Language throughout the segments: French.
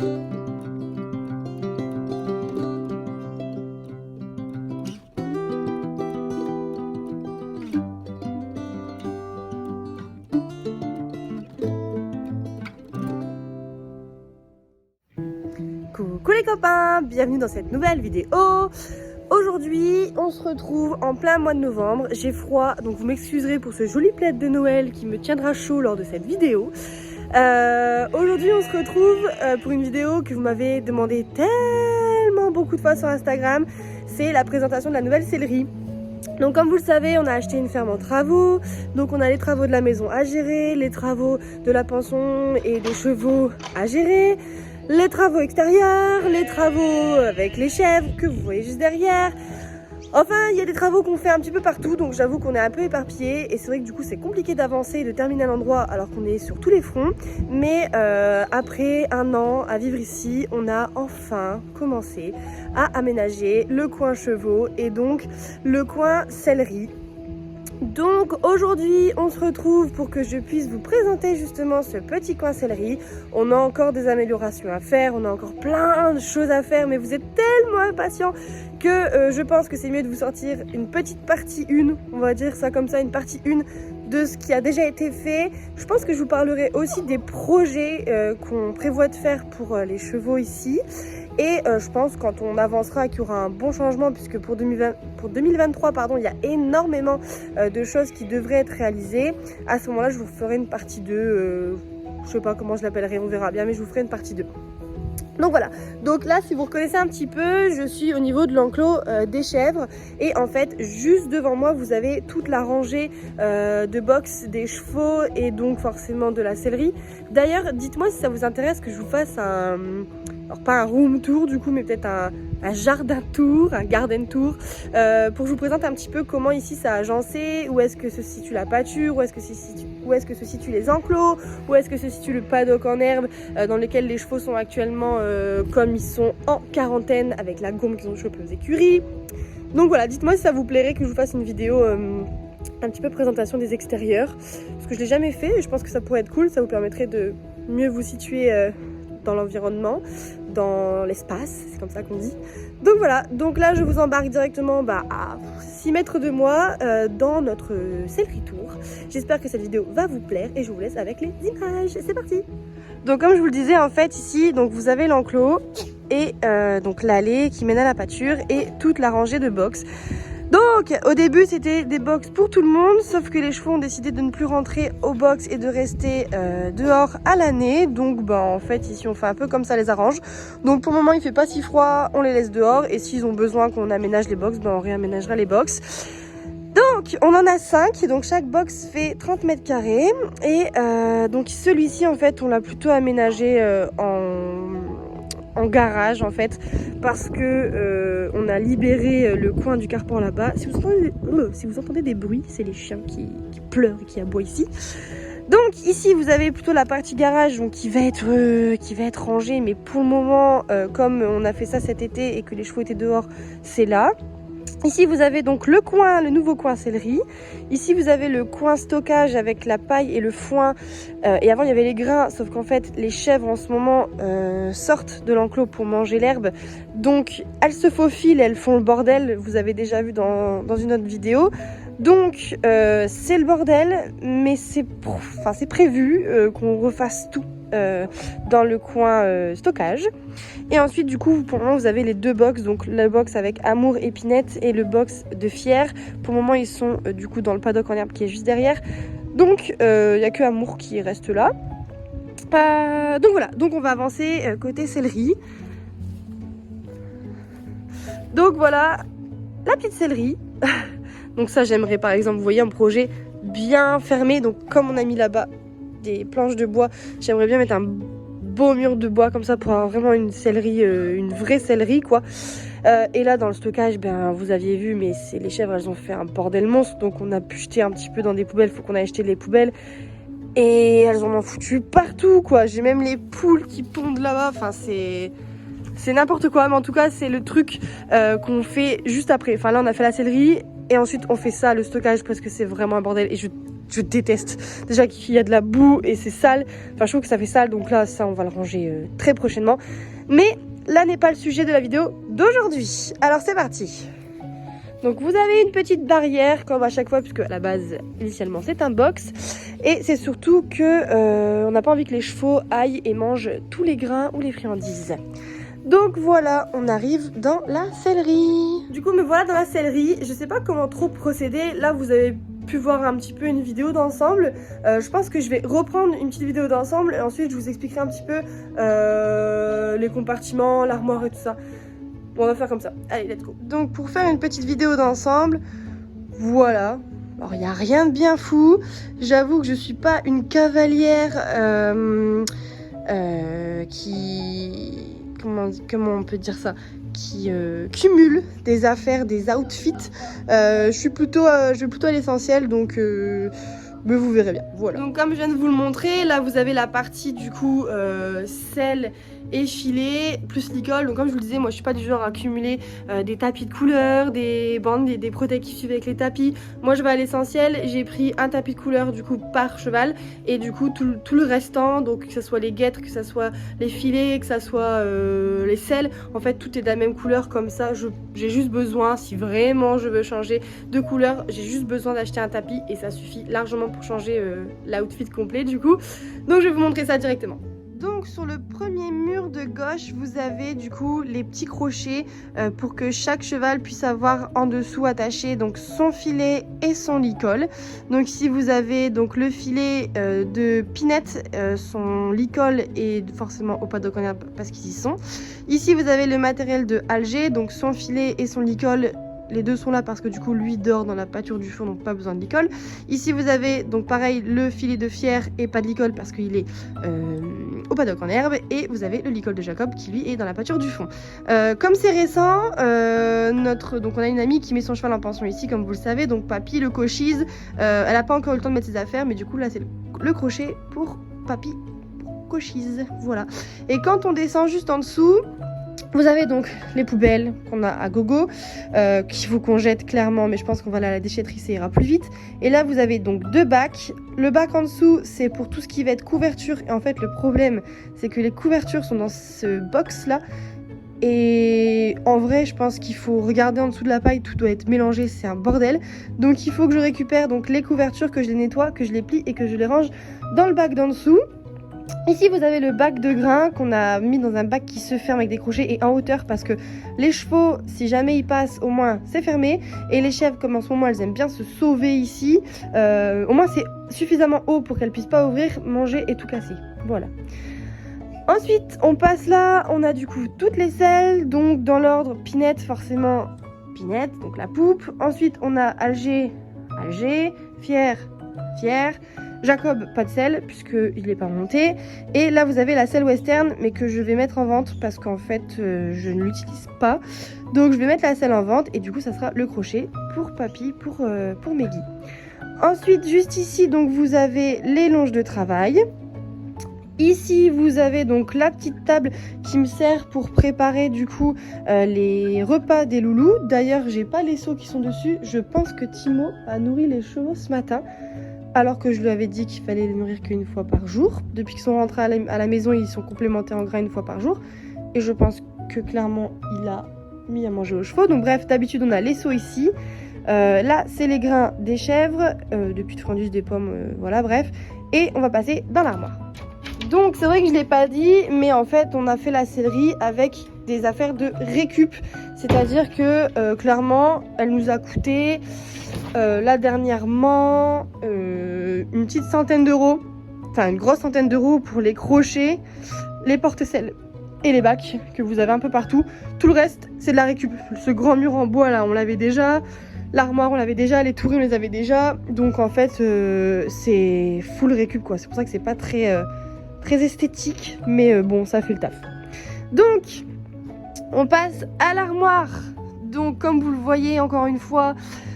Coucou les copains, bienvenue dans cette nouvelle vidéo. Aujourd'hui on se retrouve en plein mois de novembre, j'ai froid donc vous m'excuserez pour ce joli plaid de Noël qui me tiendra chaud lors de cette vidéo. Aujourd'hui on se retrouve pour une vidéo que vous m'avez demandé tellement beaucoup de fois sur Instagram, c'est la présentation de la nouvelle céleri. Donc comme vous le savez, on a acheté une ferme en travaux, donc on a les travaux de la maison à gérer, les travaux de la pension et des chevaux à gérer, les travaux extérieurs, les travaux avec les chèvres que vous voyez juste derrière. Enfin, il y a des travaux qu'on fait un petit peu partout, donc j'avoue qu'on est un peu éparpillé et c'est vrai que du coup c'est compliqué d'avancer et de terminer un endroit alors qu'on est sur tous les fronts. Mais après un an à vivre ici, on a enfin commencé à aménager le coin chevaux et donc le coin céleri. Donc aujourd'hui on se retrouve pour que je puisse vous présenter justement ce petit coin céleri. On a encore des améliorations à faire, on a encore plein de choses à faire, mais vous êtes tellement impatients que je pense que c'est mieux de vous sortir une petite partie 1, on va dire ça comme ça, une partie 1 de ce qui a déjà été fait. Je pense que je vous parlerai aussi des projets qu'on prévoit de faire pour les chevaux ici. Et je pense quand on avancera qu'il y aura un bon changement, puisque pour 2023 pardon, il y a énormément de choses qui devraient être réalisées. À ce moment-là, je vous ferai une partie 2, je sais pas comment je l'appellerai, on verra bien, mais je vous ferai une partie 2. Donc voilà, donc là si vous reconnaissez un petit peu, je suis au niveau de l'enclos des chèvres et en fait juste devant moi vous avez toute la rangée de box des chevaux et donc forcément de la céleri. D'ailleurs dites-moi si ça vous intéresse que je vous fasse un, alors pas un room tour du coup mais peut-être un jardin tour, un garden tour pour que je vous présente un petit peu comment ici ça a agencé, où est-ce que se situe la pâture, où est-ce que se situent les enclos, où est-ce que se situe le paddock en herbe dans lequel les chevaux sont actuellement comme ils sont en quarantaine avec la gomme qu'ils ont chopée aux écuries. Donc voilà, dites-moi si ça vous plairait que je vous fasse une vidéo un petit peu présentation des extérieurs, parce que je l'ai jamais fait et je pense que ça pourrait être cool, ça vous permettrait de mieux vous situer dans l'environnement, dans l'espace, c'est comme ça qu'on dit. Donc voilà, donc là je vous embarque directement à 6 mètres de moi dans notre céleri tour. J'espère que cette vidéo va vous plaire et je vous laisse avec les images, c'est parti. Donc comme je vous le disais en fait ici, donc vous avez l'enclos et donc l'allée qui mène à la pâture et toute la rangée de box. Donc au début c'était des box pour tout le monde, sauf que les chevaux ont décidé de ne plus rentrer au box et de rester dehors à l'année. Donc en fait ici on fait un peu comme ça les arrange. Donc pour le moment il fait pas si froid, on les laisse dehors et s'ils ont besoin qu'on aménage les box, on réaménagera les box. Donc on en a 5, donc chaque box fait 30 mètres carrés et donc celui-ci en fait on l'a plutôt aménagé en garage en fait parce que on a libéré le coin du carport là-bas. Si vous entendez des bruits, c'est les chiens qui pleurent et qui aboient ici. Donc ici vous avez plutôt la partie garage donc, qui va être rangée, mais pour le moment comme on a fait ça cet été et que les chevaux étaient dehors, c'est là. Ici vous avez donc le nouveau coin céleri. Ici vous avez le coin stockage avec la paille et le foin. Et avant il y avait les grains, sauf qu'en fait les chèvres en ce moment sortent de l'enclos pour manger l'herbe. Donc elles se faufilent, elles font le bordel, vous avez déjà vu dans une autre vidéo. Donc c'est le bordel, mais c'est prévu qu'on refasse tout dans le coin stockage. Et ensuite du coup pour le moment vous avez les deux box, donc le box avec Amour Épinette et le box de Fier. Pour le moment ils sont du coup dans le paddock en herbe qui est juste derrière. Donc il n'y a que Amour qui reste là. Donc voilà, donc on va avancer côté céleri. Donc voilà la petite céleri. Donc ça j'aimerais par exemple, vous voyez un projet bien fermé, donc comme on a mis là-bas des planches de bois, j'aimerais bien mettre un beau mur de bois comme ça pour avoir vraiment une céleri, une vraie céleri quoi. Et là dans le stockage, vous aviez vu, mais les chèvres elles ont fait un bordel monstre, donc on a pu jeter un petit peu dans des poubelles, faut qu'on aille acheter les poubelles. Et elles en ont foutu partout quoi, j'ai même les poules qui pondent là-bas, enfin c'est n'importe quoi, mais en tout cas c'est le truc qu'on fait juste après. Enfin là on a fait la céleri et ensuite on fait ça, le stockage, parce que c'est vraiment un bordel et je je déteste. Déjà qu'il y a de la boue et c'est sale. Enfin, je trouve que ça fait sale, donc là, ça, on va le ranger très prochainement. Mais là n'est pas le sujet de la vidéo d'aujourd'hui. Alors, c'est parti. Donc, vous avez une petite barrière, comme à chaque fois, puisque à la base, initialement, c'est un box. Et c'est surtout que on n'a pas envie que les chevaux aillent et mangent tous les grains ou les friandises. Donc voilà, on arrive dans la sellerie. Du coup, me voilà dans la sellerie. Je sais pas comment trop procéder. Là, vous avez pu voir un petit peu une vidéo d'ensemble. Je pense que je vais reprendre une petite vidéo d'ensemble et ensuite je vous expliquerai un petit peu les compartiments, l'armoire et tout ça. Bon, on va faire comme ça. Allez, let's go. Donc pour faire une petite vidéo d'ensemble, voilà. Alors, il n'y a rien de bien fou. J'avoue que je suis pas une cavalière qui... Comment on peut dire ça, qui cumule des affaires, des outfits. Je vais plutôt à l'essentiel, donc mais vous verrez bien. Voilà. Donc comme je viens de vous le montrer, là vous avez la partie du coup sel et filet plus licol. Donc comme je vous le disais, moi je suis pas du genre à cumuler des tapis de couleur, des bandes, des protèges qui suivent avec les tapis. Moi je vais à l'essentiel. J'ai pris un tapis de couleur du coup par cheval et du coup tout le restant, donc que ce soit les guêtres, que ce soit les filets, que ce soit les selles, en fait tout est de la même couleur. Comme ça j'ai juste besoin, si vraiment je veux changer de couleur, j'ai juste besoin d'acheter un tapis et ça suffit largement pour changer l'outfit complet du coup. Donc je vais vous montrer ça directement. Donc sur le premier mur de gauche, vous avez du coup les petits crochets pour que chaque cheval puisse avoir en dessous attaché donc son filet et son licol. Donc ici vous avez donc le filet de Pinette, son licol et forcément au paddock en herbe parce qu'ils y sont. Ici vous avez le matériel de Alger, donc son filet et son licol. Les deux sont là parce que du coup lui dort dans la pâture du fond, donc pas besoin de licol. Ici vous avez donc pareil le filet de Fier et pas de licol parce qu'il est au paddock en herbe. Et vous avez le licol de Jacob qui lui est dans la pâture du fond. Comme c'est récent, donc on a une amie qui met son cheval en pension ici comme vous le savez. Donc Papy le cochise, elle n'a pas encore eu le temps de mettre ses affaires, mais du coup là c'est le crochet pour Papy cochise. Voilà. Et quand on descend juste en dessous, vous avez donc les poubelles qu'on a à gogo, qu'il faut qu'on jette clairement, mais je pense qu'on va aller à la déchetterie, ça ira plus vite. Et là, vous avez donc deux bacs. Le bac en dessous, c'est pour tout ce qui va être couverture. Et en fait, le problème, c'est que les couvertures sont dans ce box-là. Et en vrai, je pense qu'il faut regarder en dessous de la paille, tout doit être mélangé, c'est un bordel. Donc, il faut que je récupère donc les couvertures, que je les nettoie, que je les plie et que je les range dans le bac d'en dessous. Ici vous avez le bac de grains qu'on a mis dans un bac qui se ferme avec des crochets et en hauteur parce que les chevaux, si jamais ils passent, au moins c'est fermé. Et les chèvres, comme en ce moment elles aiment bien se sauver ici, au moins c'est suffisamment haut pour qu'elles puissent pas ouvrir, manger et tout casser. Voilà. Ensuite on passe là, on a du coup toutes les selles, donc dans l'ordre Pinette, forcément Pinette, donc la poupe. Ensuite on a Alger, Fier, Jacob, pas de selle, puisqu'il n'est pas monté. Et là, vous avez la selle western, mais que je vais mettre en vente, parce qu'en fait, je ne l'utilise pas. Donc, je vais mettre la selle en vente, et du coup, ça sera le crochet pour Papy, pour Meggy. Ensuite, juste ici, donc, vous avez les longes de travail. Ici, vous avez donc la petite table qui me sert pour préparer du coup les repas des loulous. D'ailleurs, j'ai pas les seaux qui sont dessus. Je pense que Timo a nourri les chevaux ce matin. Alors que je lui avais dit qu'il fallait les nourrir qu'une fois par jour. Depuis qu'ils sont rentrés à la maison, ils sont complémentés en grains une fois par jour. Et je pense que clairement, il a mis à manger aux chevaux. Donc bref, d'habitude, on a les seaux ici. Là, c'est les grains des chèvres, depuis de friandises, des pommes, voilà, bref. Et on va passer dans l'armoire. Donc c'est vrai que je ne l'ai pas dit, mais en fait, on a fait la sellerie avec des affaires de récup. C'est-à-dire que clairement, elle nous a coûté... là dernièrement une petite centaine d'euros, enfin une grosse centaine d'euros pour les crochets, les porte-selles et les bacs que vous avez un peu partout. Tout le reste c'est de la récup. Ce grand mur en bois là on l'avait déjà, l'armoire on l'avait déjà, les touris on les avait déjà, donc en fait c'est full récup quoi. C'est pour ça que c'est pas très esthétique, mais bon ça fait le taf. Donc on passe à l'armoire Donc comme vous le voyez encore une fois,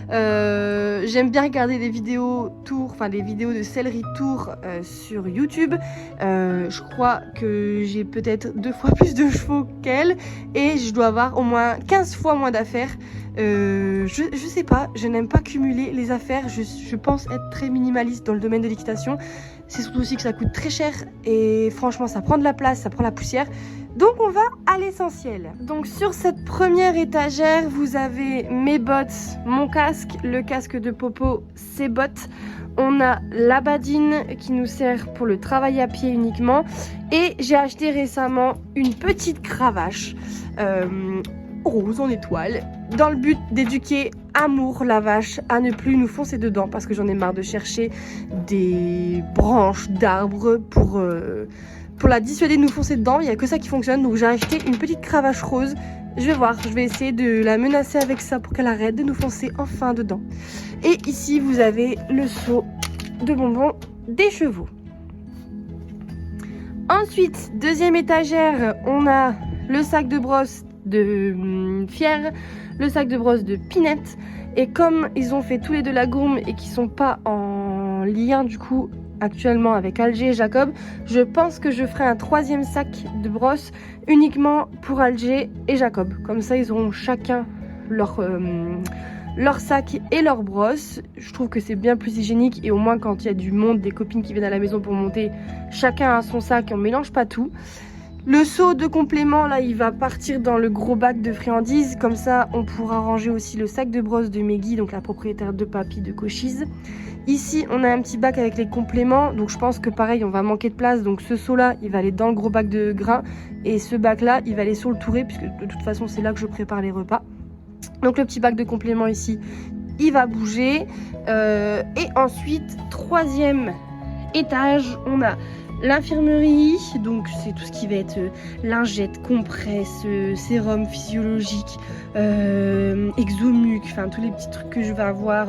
j'aime bien regarder des vidéos tour, enfin des vidéos de sellerie tour sur YouTube. Je crois que j'ai peut-être 2 fois plus de chevaux qu'elle et je dois avoir au moins 15 fois moins d'affaires. Je sais pas, je n'aime pas cumuler les affaires, je pense être très minimaliste dans le domaine de l'équitation. C'est surtout aussi que ça coûte très cher et franchement ça prend de la place, ça prend la poussière. Donc on va à l'essentiel. Donc sur cette première étagère, vous avez mes bottes, mon casque, le casque de Popo, ses bottes. On a la badine qui nous sert pour le travail à pied uniquement. Et j'ai acheté récemment une petite cravache rose en étoile, dans le but d'éduquer Amour, la vache, à ne plus nous foncer dedans parce que j'en ai marre de chercher des branches d'arbres pour la dissuader de nous foncer dedans. Il n'y a que ça qui fonctionne, donc j'ai acheté une petite cravache rose. Je vais voir, je vais essayer de la menacer avec ça pour qu'elle arrête de nous foncer enfin dedans. Et ici vous avez le seau de bonbons des chevaux. Ensuite, deuxième étagère, on a le sac de brosse de Fier, le sac de brosse de Pinette. Et comme ils ont fait tous les deux la gourme et qu'ils sont pas en lien du coup actuellement avec Alger et Jacob, je pense que je ferai un 3e sac de brosse uniquement pour Alger et Jacob. Comme ça ils auront chacun leur sac et leur brosse. Je trouve que c'est bien plus hygiénique et au moins quand il y a du monde, des copines qui viennent à la maison pour monter, chacun a son sac et on mélange pas tout. Le seau de complément, là, il va partir dans le gros bac de friandises. Comme ça, on pourra ranger aussi le sac de brosse de Meggy, donc la propriétaire de Papy de Cochise. Ici, on a un petit bac avec les compléments. Donc, je pense que pareil, on va manquer de place. Donc, ce seau-là, il va aller dans le gros bac de grains. Et ce bac-là, il va aller sur le touret, puisque de toute façon, c'est là que je prépare les repas. Donc, le petit bac de complément ici, il va bouger. Et ensuite, 3e étage, on a l'infirmerie, donc c'est tout ce qui va être lingette, compresse, sérum physiologique, exomuc, enfin tous les petits trucs que je vais avoir,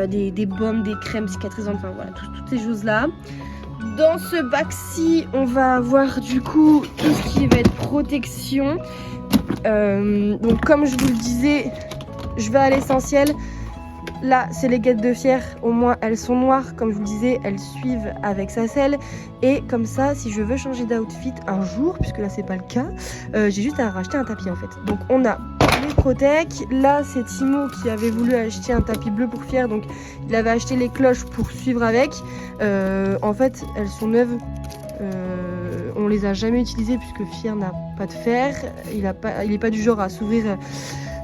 des baumes, des crèmes cicatrisantes, enfin voilà, toutes ces choses-là. Dans ce bac-ci, on va avoir du coup tout ce qui va être protection. Donc comme je vous le disais, je vais à l'essentiel. Là, c'est les guêtres de Fier, au moins elles sont noires, comme je vous le disais, elles suivent avec sa selle. Et comme ça, si je veux changer d'outfit un jour, puisque là c'est pas le cas, j'ai juste à racheter un tapis en fait. Donc on a les Protec, là c'est Timo qui avait voulu acheter un tapis bleu pour Fier, donc il avait acheté les cloches pour suivre avec. En fait, elles sont neuves. On les a jamais utilisées puisque Fier n'a pas de fer, il est pas du genre à s'ouvrir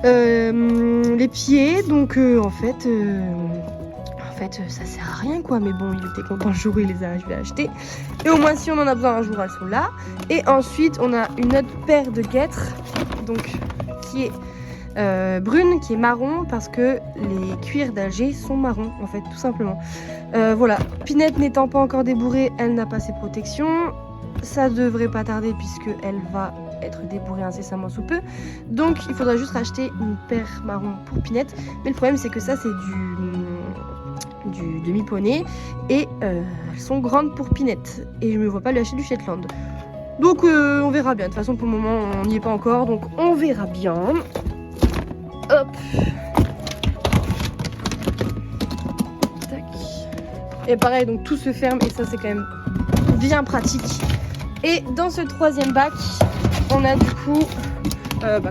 les pieds, donc en fait ça sert à rien quoi, mais bon, il était content le jour où il les a achetés et au moins si on en a besoin un jour elles sont là. Et ensuite on a une autre paire de guêtres, donc qui est brune, qui est marron parce que les cuirs d'Alger sont marrons en fait, tout simplement. Voilà, Pinette n'étant pas encore débourrée, elle n'a pas ses protections, ça devrait pas tarder puisque elle va être débourrée incessamment sous peu, donc il faudra juste racheter une paire marron pour Pinette. Mais le problème c'est que ça c'est du demi-poney et elles sont grandes pour Pinette et je me vois pas lui acheter du Shetland, donc on verra bien. De toute façon pour le moment on n'y est pas encore, donc on verra bien. Hop, tac. Et pareil, donc tout se ferme et ça c'est quand même bien pratique. Et dans ce 3e bac, on a du coup,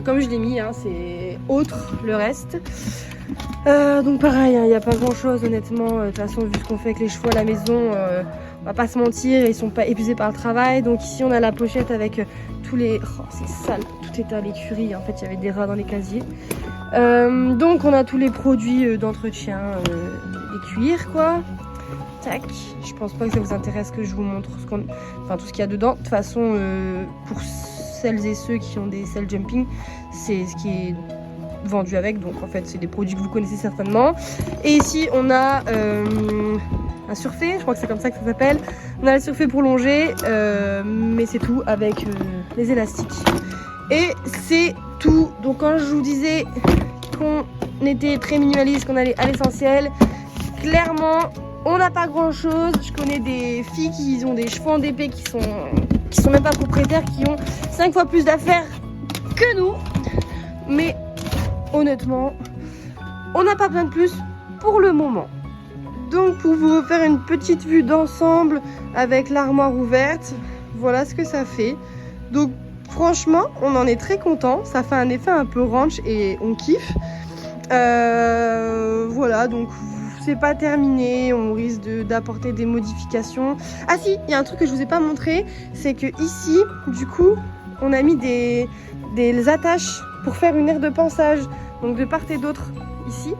comme je l'ai mis, hein, c'est autre le reste. Donc pareil, il n'y a pas grand chose honnêtement. De toute façon, vu ce qu'on fait avec les chevaux à la maison, on va pas se mentir, ils sont pas épuisés par le travail. Donc ici on a la pochette avec tous les... Oh, c'est sale, tout est à l'écurie. En fait, il y avait des rats dans les casiers. Donc on a tous les produits d'entretien, les cuirs quoi. Tac. Je pense pas que ça vous intéresse que je vous montre tout ce qu'il y a dedans. De toute façon, pour celles et ceux qui ont des selles jumping, c'est ce qui est vendu avec. Donc en fait, c'est des produits que vous connaissez certainement. Et ici, on a un surfait. Je crois que c'est comme ça que ça s'appelle. On a le surfait pour longer, mais c'est tout avec les élastiques. Et c'est tout. Donc quand je vous disais qu'on était très minimaliste, qu'on allait à l'essentiel, clairement on n'a pas grand chose. Je connais des filles qui ont des chevaux en DP qui sont même pas propriétaires, qui ont 5 fois plus d'affaires que nous, mais honnêtement, on n'a pas besoin de plus pour le moment. Donc pour vous refaire une petite vue d'ensemble avec l'armoire ouverte, voilà ce que ça fait. Donc franchement, on en est très content. Ça fait un effet un peu ranch et on kiffe. Voilà, donc c'est pas terminé. On risque d'apporter des modifications. Ah si, il y a un truc que je vous ai pas montré, c'est que ici, du coup, on a mis des attaches pour faire une aire de pansage. Donc de part et d'autre ici.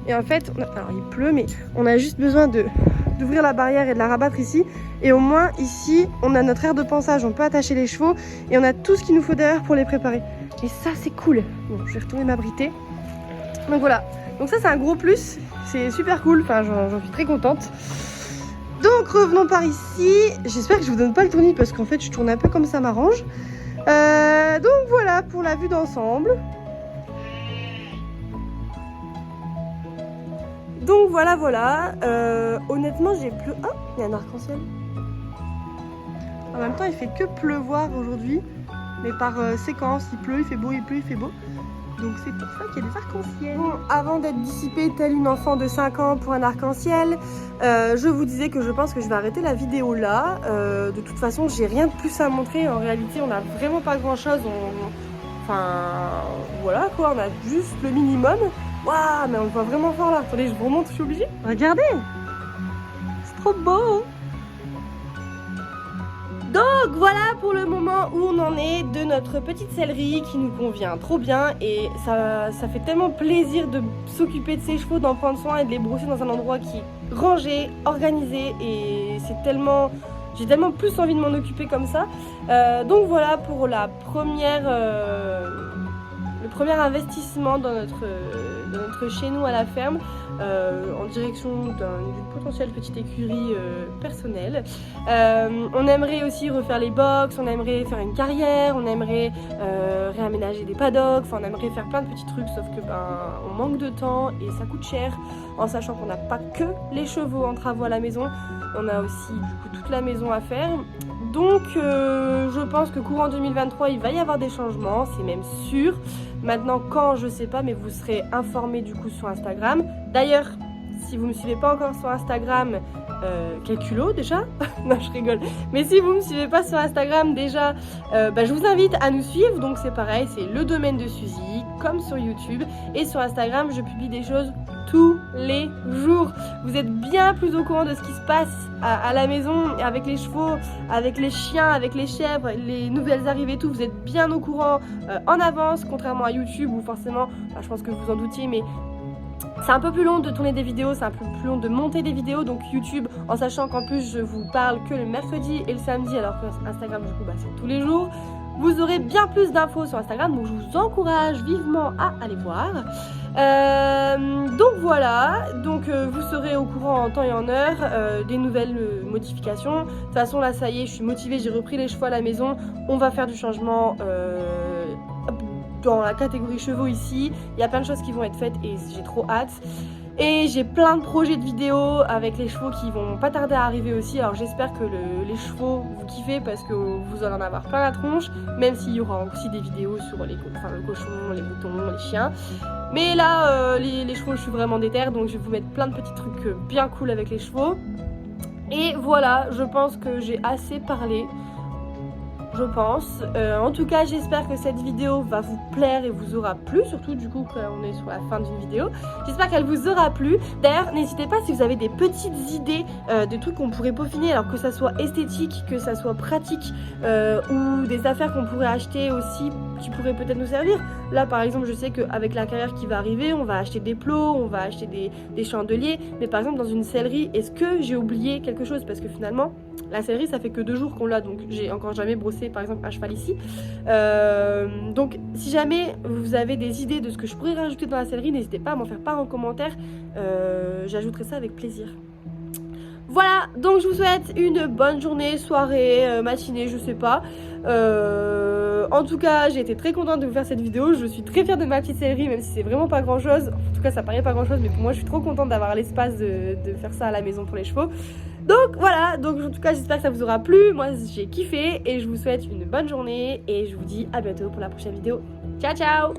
Et en fait, alors il pleut, mais on a juste besoin d'ouvrir la barrière et de la rabattre ici. Et au moins ici, on a notre aire de pansage, on peut attacher les chevaux et on a tout ce qu'il nous faut derrière pour les préparer. Et ça, c'est cool. Bon, je vais retourner m'abriter. Donc voilà. Donc ça, c'est un gros plus. C'est super cool. Enfin, j'en suis très contente. Donc revenons par ici. J'espère que je vous donne pas le tournis parce qu'en fait, je tourne un peu comme ça m'arrange. Donc voilà pour la vue d'ensemble. Donc voilà. Honnêtement, j'ai plus. Oh, il y a un arc-en-ciel. En même temps, il fait que pleuvoir aujourd'hui. Mais par séquence, il pleut, il fait beau, il pleut, il fait beau. Donc c'est pour ça qu'il y a des arcs-en-ciel. Bon, avant d'être dissipée telle une enfant de 5 ans pour un arc-en-ciel, je vous disais que je pense que je vais arrêter la vidéo là. De toute façon, j'ai rien de plus à montrer. En réalité, on n'a vraiment pas grand-chose. Enfin, voilà quoi, on a juste le minimum. Waouh, mais on le voit vraiment fort là. Attendez, je vous remonte, je suis obligée. Regardez, c'est trop beau. Donc voilà pour le moment où on en est de notre petite céleri qui nous convient trop bien. Et ça fait tellement plaisir de s'occuper de ses chevaux, d'en prendre soin et de les brosser dans un endroit qui est rangé, organisé. Et c'est tellement... J'ai tellement plus envie de m'en occuper comme ça. Donc voilà pour la le premier investissement dans notre chez nous à la ferme, en direction d'une potentielle petite écurie personnelle. On aimerait aussi refaire les box, on aimerait faire une carrière, on aimerait réaménager des paddocks, enfin on aimerait faire plein de petits trucs, sauf que on manque de temps et ça coûte cher, en sachant qu'on n'a pas que les chevaux en travaux à la maison, on a aussi du coup toute la maison à faire. Donc je pense que courant 2023 il va y avoir des changements, c'est même sûr. Maintenant quand je sais pas, mais vous serez informés du coup sur Instagram. D'ailleurs si vous me suivez pas encore sur Instagram, quel culot déjà. Non je rigole, mais si vous me suivez pas sur Instagram déjà, je vous invite à nous suivre. Donc c'est pareil, c'est le domaine de Suzy comme sur YouTube, et sur Instagram je publie des choses tous les jours. Vous êtes bien plus au courant de ce qui se passe à la maison, avec les chevaux, avec les chiens, avec les chèvres, les nouvelles arrivées, tout. Vous êtes bien au courant en avance, contrairement à YouTube où forcément, je pense que vous en doutiez, mais c'est un peu plus long de tourner des vidéos, c'est un peu plus long de monter des vidéos. Donc YouTube, en sachant qu'en plus je vous parle que le mercredi et le samedi, alors que Instagram du coup c'est tous les jours. Vous aurez bien plus d'infos sur Instagram, donc je vous encourage vivement à aller voir. Donc voilà, donc vous serez au courant en temps et en heure des nouvelles modifications. De toute façon là ça y est, je suis motivée, j'ai repris les chevaux à la maison. On va faire du changement dans la catégorie chevaux ici. Il y a plein de choses qui vont être faites et j'ai trop hâte. Et j'ai plein de projets de vidéos avec les chevaux qui vont pas tarder à arriver aussi. Alors j'espère que les chevaux vous kiffez parce que vous allez en avoir plein la tronche. Même s'il y aura aussi des vidéos sur le cochon, les moutons, les chiens. Mais là les chevaux je suis vraiment déter. Donc je vais vous mettre plein de petits trucs bien cool avec les chevaux. Et voilà, je pense que j'ai assez parlé. Je pense. En tout cas, j'espère que cette vidéo va vous plaire et vous aura plu, surtout du coup quand on est sur la fin d'une vidéo. J'espère qu'elle vous aura plu. D'ailleurs, n'hésitez pas si vous avez des petites idées de trucs qu'on pourrait peaufiner, alors que ça soit esthétique, que ça soit pratique, ou des affaires qu'on pourrait acheter aussi qui pourraient peut-être nous servir. Là, par exemple, je sais qu'avec la carrière qui va arriver, on va acheter des plots, on va acheter des chandeliers. Mais par exemple, dans une sellerie, est-ce que j'ai oublié quelque chose? Parce que finalement, la sellerie, ça fait que 2 jours qu'on l'a, donc j'ai encore jamais brossé par exemple un cheval ici. Donc si jamais vous avez des idées de ce que je pourrais rajouter dans la sellerie, n'hésitez pas à m'en faire part en commentaire. J'ajouterai ça avec plaisir. Voilà, donc je vous souhaite une bonne journée, soirée, matinée, je sais pas. En tout cas, j'ai été très contente de vous faire cette vidéo. Je suis très fière de ma petite sellerie, même si c'est vraiment pas grand chose. En tout cas, ça paraît pas grand chose, mais pour moi, je suis trop contente d'avoir l'espace de faire ça à la maison pour les chevaux. Donc voilà, donc en tout cas, j'espère que ça vous aura plu. Moi, j'ai kiffé et je vous souhaite une bonne journée. Et je vous dis à bientôt pour la prochaine vidéo. Ciao, ciao!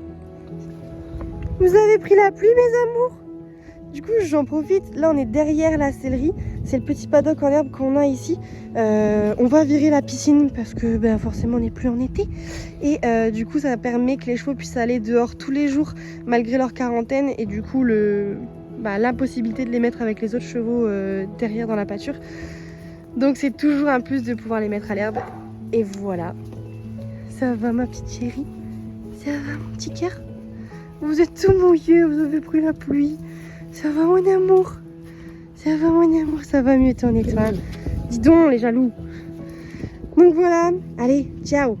Vous avez pris la pluie, mes amours? Du coup, j'en profite. Là, on est derrière la sellerie. C'est le petit paddock en herbe qu'on a ici. On va virer la piscine parce que forcément, on n'est plus en été. Et du coup, ça permet que les chevaux puissent aller dehors tous les jours malgré leur quarantaine. Et du coup, l'impossibilité de les mettre avec les autres chevaux derrière dans la pâture. Donc, c'est toujours un plus de pouvoir les mettre à l'herbe. Et voilà. Ça va, ma petite chérie? Ça va, mon petit cœur? Vous êtes tout mouillé, vous avez pris la pluie. Ça va, mon amour? Ça va, mon amour? Ça va mieux ton étoile. Dis donc, les jaloux. Donc voilà, allez, ciao.